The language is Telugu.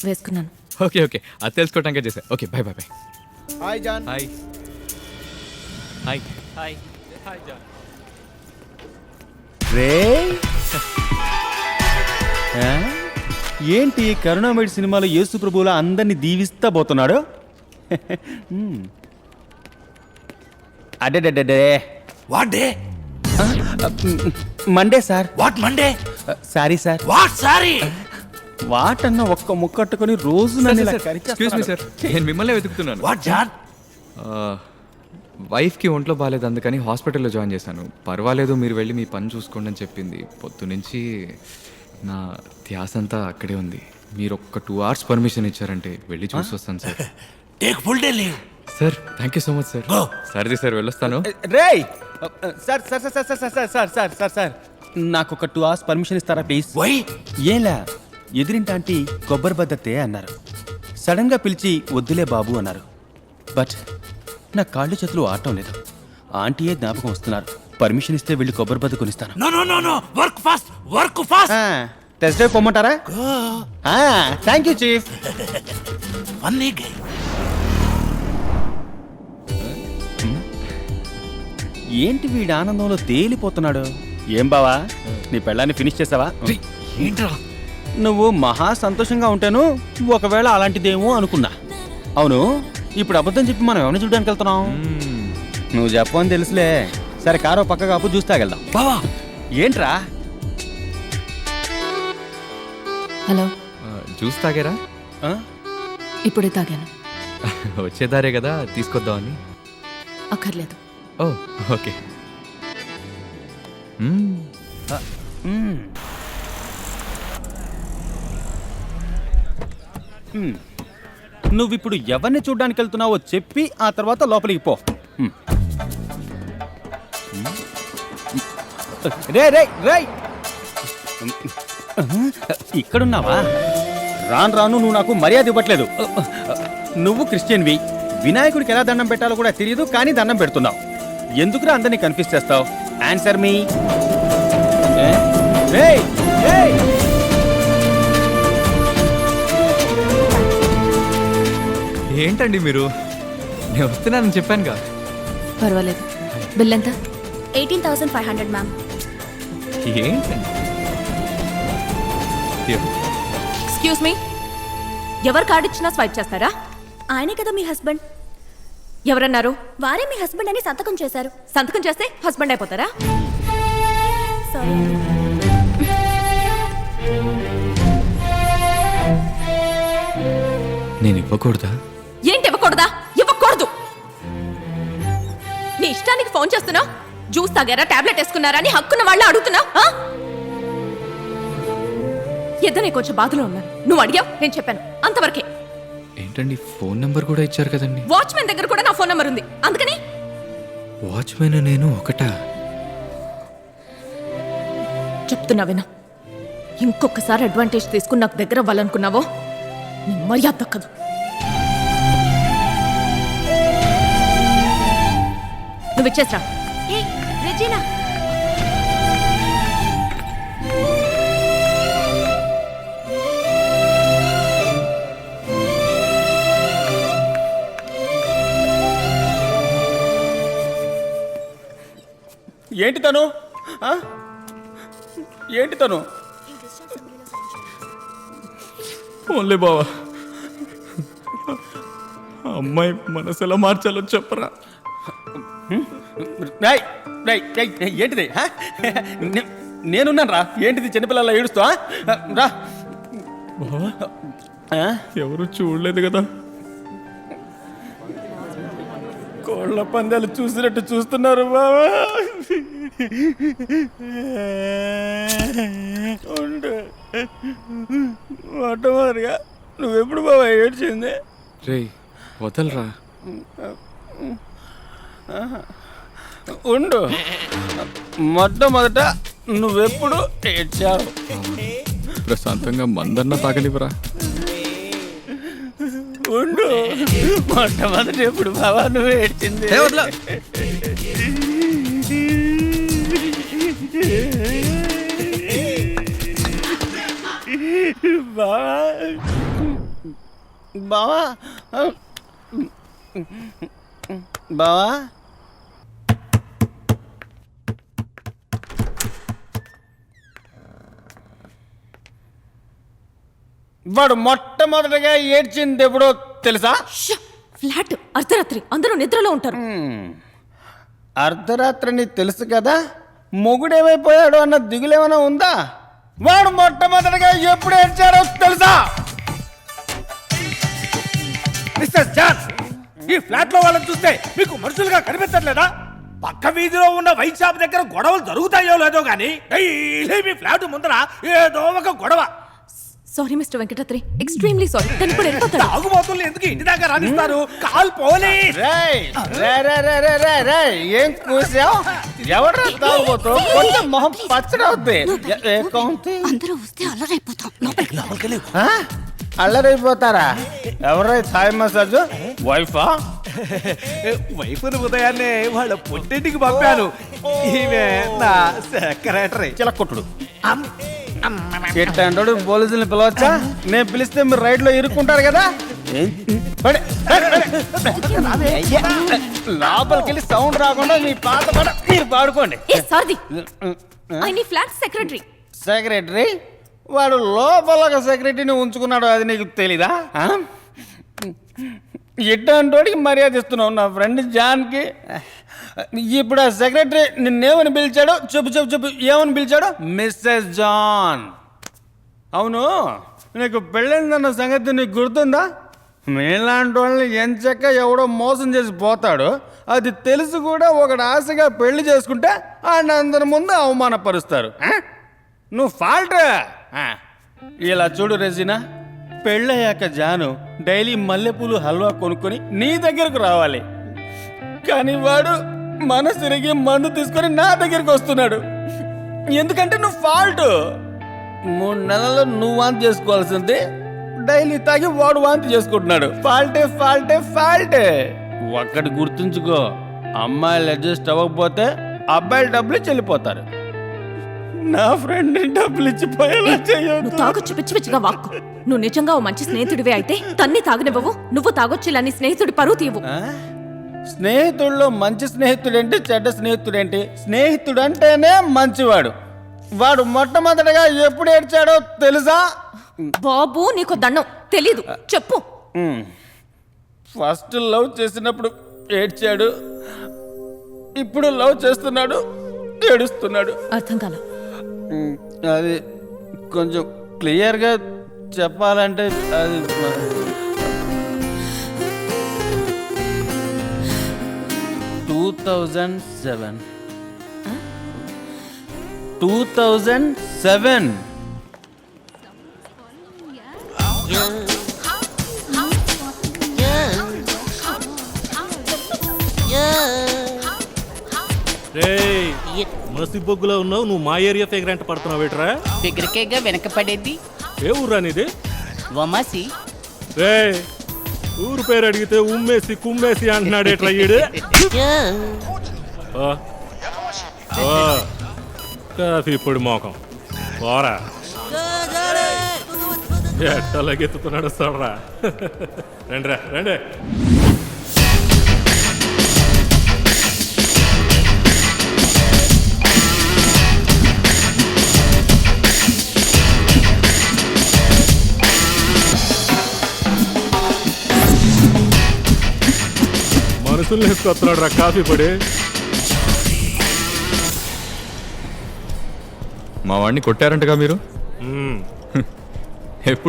వేసుకున్నాను. ఓకే ఓకే, అది తెలుసుకోవటానికే చేశా. Okay bye bye bye. Hi John. Hi hi hi hi John. రే ఏంటి కరుణామయుడు సినిమాలో యేసు ప్రభువులా అందరినీ దీవిస్తా పోతున్నాడు? అడ్డే what day? Monday sir. What Monday? Sorry sir. What sorry? What అన్న ఒక్క ముక్కట్టుకొని రోజు నన్ను ఇలా ఎక్స్క్యూజ్ మీ సార్, నేను మిమ్మల్ని వెతుకుతున్నాను. What John? వైఫ్కి ఒంట్లో బాగాలేదు, అందుకని హాస్పిటల్లో జాయిన్ చేశాను. పర్వాలేదు, మీరు వెళ్ళి మీ పని చూసుకోండి అని చెప్పింది. పొద్దునుంచి నా ధ్యాస అంతా అక్కడే ఉంది. మీరు ఒక్క 2 hours పర్మిషన్ ఇచ్చారంటే వెళ్ళి చూసి వస్తాను sir. Take full day leave. Sir thank you so much sir. Go. సరేది సార్, వెళ్ళొస్తాను. రే sir sir sir sir sir sir sir sir sir నాకు ఒక 2 hours పర్మిషన్ ఇస్తారా ప్లీజ్? వై? ఏలా ఎదిరింటి ఆంటీ కొబ్బరి బద్దతే అన్నారు. సడన్ గా పిలిచి వద్దులే బాబు అన్నారు. బట్ నా కాళ్ళు చేతులు ఆడటం లేదు. ఆంటీయే జ్ఞాపకం వస్తున్నారు. పర్మిషన్ ఇస్తే వెళ్ళి కొబ్బరి బద్ద కొనిస్తాను. No no no no, work fast, work fast. Test పొమ్మంటారా? Thank you chief. Funny gay. ఏంటి వీడి ఆనందంలో తేలిపోతున్నాడు? ఏం బావా, నీ పెళ్ళాన్ని ఫినిష్ చేసావా? ఏంట్రా? నువ్వు మహా సంతోషంగా ఉంటాను, ఒకవేళ అలాంటిదేమో అనుకున్నా. అవును, ఇప్పుడు అబద్ధం చెప్పి మనం ఎవరిని చూడడానికి వెళ్తున్నాం? నువ్వు చెప్పని తెలుసులే. సరే, కారో పక్క కాపు జ్యూస్ తాగెళ్దాం. బావా ఏంట్రా? హలో, జ్యూస్ తాగారా? ఇప్పుడే తాగాను. వచ్చేదారే కదా, తీసుకొద్దామని. అక్కర్లేదు. ఓ ఓకే. నువ్విప్పుడు ఎవరిని చూడడానికి వెళ్తున్నావో చెప్పి ఆ తర్వాత లోపలికి పో. రే రే రే, ఇక్కడున్నావా? రాను రాను నువ్వు నాకు మర్యాద ఇవ్వట్లేదు. నువ్వు క్రిస్టియన్వి, వినాయకుడికి ఎలా దండం పెట్టాలో కూడా తెలియదు, కానీ దండం పెడుతున్నావు. ఎందుకురా అందరినీ కన్ఫ్యూజ్ చేస్తావు? ఆన్సర్ మీ. ఏంటండి మీరు? నేను వస్తున్నానని చెప్పానుగా. పర్వాలేదు. బిల్ ఎంత? 18,500 మ్యామ్. ఏంటండి? ఎక్స్క్యూజ్ మీ, ఎవరు కార్డు ఇచ్చినా స్వైప్ చేస్తారా? ఆయనే కదా మీ హస్బెండ్. ఎవరన్నారు? వారే మీ హస్బెండ్ అని సంతకం చేశారు. సంతకం చేస్తే హస్బెండ్ అయిపోతారా? సారీ. నేను ఇవ్వకూడదా? ఏంటి ఇవ్వకూడదా? ఇవ్వకూడదు. నీ ఇష్టానికి ఫోన్ చేస్తున్నా, జ్యూస్ తాగారా, టాబ్లెట్ వేసుకున్నారా అని హక్కున్న వాళ్ళ అడుగుతున్నా. ఏదో నేను కొంచెం బాధలో ఉన్నాను, నువ్వు అడిగావు, నేను చెప్పాను, అంతవరకే. ఏంటండి, ఫోన్ నెంబర్ కూడా ఇచ్చారు కదండి? వాచ్మెన్ దగ్గర కూడా నా ఫోన్ నెంబర్ ఉంది, అందుకని. వాచ్మెన్ నేను ఒకటా? చెప్తున్నా వినా, ఇంకొకసారి అడ్వాంటేజ్ తీసుకుని నాకు దగ్గర అవ్వాలనుకున్నావో నీ మర్యాద దక్కదు. నువ్వు ఇచ్చేసరా. రెజీనా, ఏంటి తను? ఏంటి తను? ఓన్లే బావా, అమ్మాయి మనసు ఎలా మార్చాలో చెప్పరా. ఏంటిది? నేనున్నాను రా. ఏంటిది చిన్నపిల్లల ఏడుస్తా? రా. ఎవరు చూడలేదు కదా? కోళ్ళ పందాలు చూసినట్టు చూస్తున్నారు బావా. మొట్టమొదటిగా నువ్వెప్పుడు బాబా ఏడ్చింది? రే వదలరా. ఉండు, మొట్టమొదట నువ్వెప్పుడు ఏడ్చావు? ప్రశాంతంగా మందన్న తాగనివరా. ఉండు, మొట్టమొదటి ఎప్పుడు బాబా నువ్వు ఏడ్చింది? బావా బావా వాడు మొట్టమొదటిగా ఏడ్చింది ఎప్పుడో తెలుసా? ఫ్లాట్ అర్ధరాత్రి అందరూ నిద్రలో ఉంటారు. అర్ధరాత్రిని తెలుసు కదా, మొగుడేమైపోయాడు అన్న దిగులేమైనా ఉందా? వాడు మొట్టమొదటిగా ఎప్పుడు ఏడ్చాడో తెలుసా? మిస్టర్ జాన్, ఈ ఫ్లాట్ లో వాళ్ళని చూస్తే మీకు మనుషులుగా కనిపించట్లేదా? పక్క వీధిలో ఉన్న వైన్ షాప్ దగ్గర గొడవలు జరుగుతాయో లేదో గానీ డైలీ మీ ఫ్లాట్ ముందర ఏదో ఒక గొడవ. Sorry mister Venkatadri, extremely sorry. తను ఇప్పుడు వెళ్ళిపోతాడు. తాగుబోతులు ఎందుకు ఇంటి దాకా రాణిస్తారు? Call police. రేయ్, రేయ్, ఏం కూసావు? ఎవరు తాగుబోతు? కొంచెం మొహం పచ్చడవుద్ది. అందరూ వస్తే అల్లరైపోతాం. లోపలికి అల్లరైపోతారా? ఎవరై థాయ్ మసాజ్? వైఫా? వైపుని ఉదయాన్నే వాళ్ళ పొట్టింటికి పంపాను. ఈమె నా సెక్రటరీ. చిలకొట్టుడు ఎట్టంటాడు? పోలీసుల్ని పిలవచ్చా? నేను పిలిస్తే మీరు రైడ్ లో ఇరుక్కుంటారు కదా. లోపలికి వెళ్ళి సౌండ్ రాకుండా మీ పాత పాట మీరు పాడుకోండి. Flat secretary. సెక్రటరీ? వాడు లోపల ఒక సెక్రటరీని ఉంచుకున్నాడు, అది నీకు తెలీదా? ఎట్టంటోడికి మర్యాద ఇస్తున్నావు నా ఫ్రెండ్ జాన్కి. ఇప్పుడు ఆ సెక్రటరీ నిన్నేమని పిలిచాడు? చెప్పు ఏమని పిలిచాడు? Mrs John. అవును, నీకు పెళ్ళిందన్న సంగతి నీకు గుర్తుందా? మీలాంటి వాళ్ళని ఎంచక్క ఎవడో మోసం చేసి పోతాడు, అది తెలుసు కూడా ఒకడు ఆశగా పెళ్లి చేసుకుంటే ఆయన అందరి ముందు అవమానపరుస్తారు. నువ్వు ఫాల్ట్. ఇలా చూడు రెజినా, పెళ్ళయ్యాక జాను డైలీ మల్లెపూలు హల్వా కొనుక్కొని నీ దగ్గరకు రావాలి, కానీ వాడు మనసిరిగి మందు తీసుకొని నా దగ్గరికి వస్తున్నాడు. ఎందుకంటే నువ్వు ఫాల్ట్. 3 నెలలు నువ్వు వాంతి చేసుకోవాల్సింది డైలీ తాగి వాడు వాంతి చేసుకుంటున్నాడు. ఫాల్టే. ఒక్కటి గుర్తుంచుకో, అమ్మాయిలు అడ్జస్ట్ అవ్వకపోతే అబ్బాయిలు డబ్బులు చెల్లిపోతారు. నా ఫ్రెండ్ డబ్బులు ఇచ్చిపోయేలా నువ్వు తాగొచ్చు పిచ్చి పిచ్చిగా వాక్కు. నువ్వు నిజంగా ఓ మంచి స్నేహితుడివే అయితే తన్ని తాగనివ్వవు. నువ్వు తాగొచ్చులని స్నేహితుడి పరువు తీయవు. స్నేహితుల్లో మంచి స్నేహితుడేంటి, చెడ్డ స్నేహితుడేంటి? స్నేహితుడు అంటేనే మంచివాడు. వాడు మొట్టమొదటిగా ఎప్పుడు ఏడ్చాడో తెలుసా? బాబు నీకు దండం తెలీదు, చెప్పు. ఫస్ట్ లవ్ చేసినప్పుడు ఏడ్చాడు, ఇప్పుడు లవ్ చేస్తున్నాడు, ఏడుస్తున్నాడు. అర్థం కాల. అది కొంచెం క్లియర్గా చెప్పాలంటే అది 2007. మసి బొగ్గులో ఉన్నావు నువ్వు. మా ఏరియా ఫిగర్ ఎంత పడుతున్నావు ఏట్రా? ఫిగర్కేగా వెనకపడేది. ఏ ఊరా నీది? వమాసి. రే, ఊరు పేరు అడిగితే ఉమ్మేసి కుమ్మేసి అంటున్నాడు ఏట్రా ఈడు. కాఫీ పొడి మోకం పోరా. ఎట్టలాగెత్తుతున్నాడు చూడరా. రండి. మనుషుల్ని వేసుకొస్తున్నాడు రా కాఫీ పొడి. మా వాడిని కొట్టారంటగా మీరు? మ్మ్. ఎప్పుడు